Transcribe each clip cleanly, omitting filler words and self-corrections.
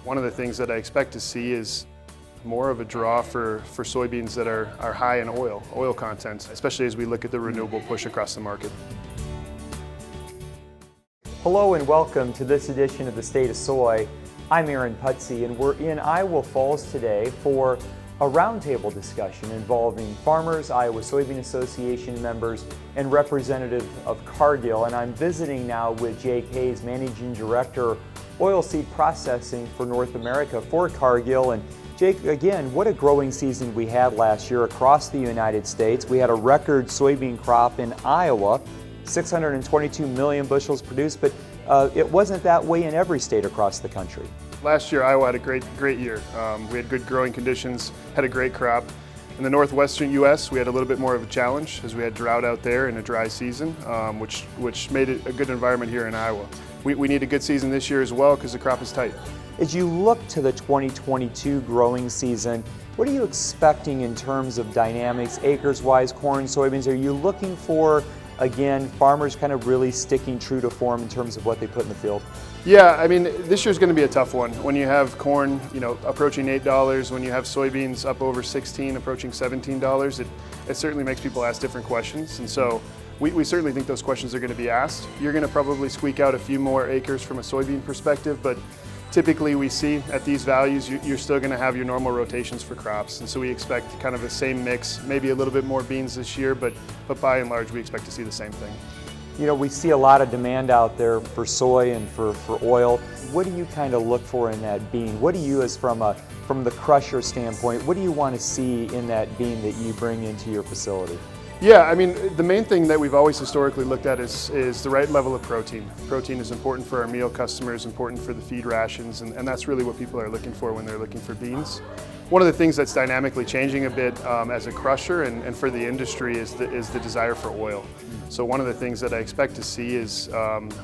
One of the things that I expect to see is more of a draw for soybeans that are high in oil content, especially as we look at the renewable push across the market. Hello and welcome to this edition of the State of Soy. I'm Aaron Putsey, and we're in Iowa Falls today for a roundtable discussion involving farmers, Iowa Soybean Association members, and representative of Cargill. And I'm visiting now with Jake Hayes, Managing Director, Oilseed Processing for North America for Cargill. And Jake, again, what a growing season we had last year across the United States. We had a record soybean crop in Iowa, 622 million bushels produced, but it wasn't that way in every state across the country. Last year, Iowa had a great year. We had good growing conditions, had a great crop. In the northwestern U.S., we had a little bit more of a challenge as we had drought out there and a dry season, which made it a good environment here in Iowa. We need a good season this year as well because the crop is tight. As you look to the 2022 growing season, what are you expecting in terms of dynamics, acres-wise, corn, soybeans? Are you looking for, again, farmers kind of really sticking true to form in terms of what they put in the field? Yeah, I mean, this year's going to be a tough one. When you have corn, approaching $8, when you have soybeans up over $16, approaching $17, it certainly makes people ask different questions. And so we certainly think those questions are going to be asked. You're going to probably squeak out a few more acres from a soybean perspective, but typically we see at these values, you're still going to have your normal rotations for crops. And so we expect kind of the same mix, maybe a little bit more beans this year, but by and large, we expect to see the same thing. You know, we see a lot of demand out there for soy and for oil. What do you kind of look for in that bean? What do you, as from the crusher standpoint, what do you want to see in that bean that you bring into your facility? Yeah, I mean, the main thing that we've always historically looked at is the right level of protein. Protein is important for our meal customers, important for the feed rations, and that's really what people are looking for when they're looking for beans. One of the things that's dynamically changing a bit as a crusher and for the industry is the desire for oil. So one of the things that I expect to see is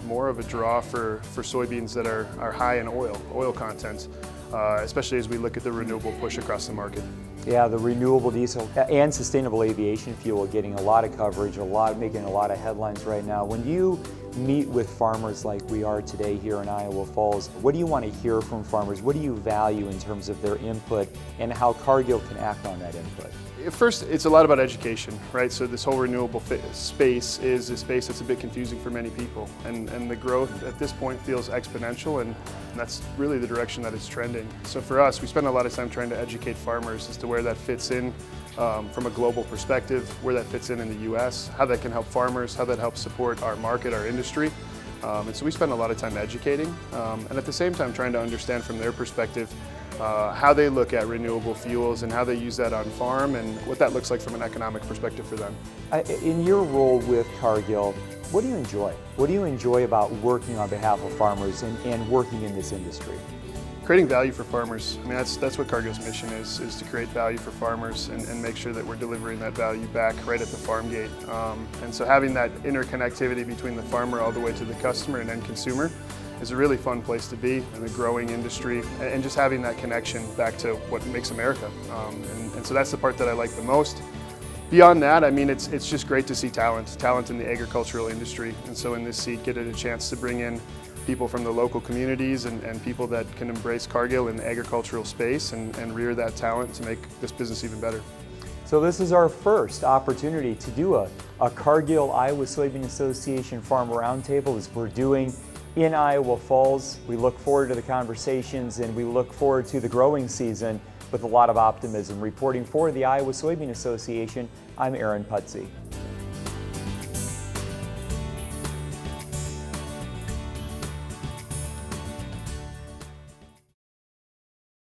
more of a draw for soybeans that are high in oil content, especially as we look at the renewable push across the market. Yeah, the renewable diesel and sustainable aviation fuel getting a lot of coverage, making a lot of headlines right now. When you meet with farmers like we are today here in Iowa Falls, what do you want to hear from farmers? What do you value in terms of their input and how Cargill can act on that input? First, it's a lot about education, right? So this whole renewable space is a space that's a bit confusing for many people. And the growth at this point feels exponential, and that's really the direction that it's trending. So for us, we spend a lot of time trying to educate farmers as to where that fits in from a global perspective, where that fits in the U.S., how that can help farmers, how that helps support our market, our industry. And so we spend a lot of time educating, and at the same time trying to understand from their perspective how they look at renewable fuels and how they use that on farm and what that looks like from an economic perspective for them. In your role with Cargill, what do you enjoy? What do you enjoy about working on behalf of farmers and working in this industry? Creating value for farmers. I mean, that's what Cargill's mission is to create value for farmers and make sure that we're delivering that value back right at the farm gate. And so having that interconnectivity between the farmer all the way to the customer and end consumer is a really fun place to be in a growing industry, and just having that connection back to what makes America. And so that's the part that I like the most. Beyond that, I mean, it's just great to see talent in the agricultural industry. And so in this seat, get a chance to bring in people from the local communities and people that can embrace Cargill in the agricultural space and rear that talent to make this business even better. So this is our first opportunity to do a Cargill Iowa Soybean Association Farm Roundtable, as we're doing in Iowa Falls. We look forward to the conversations and we look forward to the growing season with a lot of optimism. Reporting for the Iowa Soybean Association, I'm Aaron Putsey.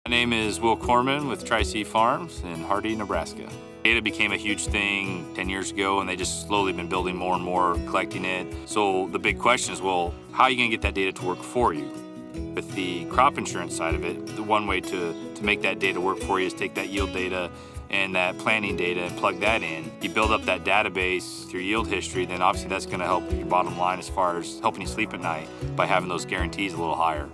My name is Will Corman with Tri-C Farms in Hardy, Nebraska. Data became a huge thing 10 years ago, and they just slowly been building more and more, collecting it. So the big question is, well, how are you gonna get that data to work for you? With the crop insurance side of it, the one way to make that data work for you is take that yield data and that planting data and plug that in. You build up that database through yield history, then obviously that's gonna help your bottom line as far as helping you sleep at night by having those guarantees a little higher.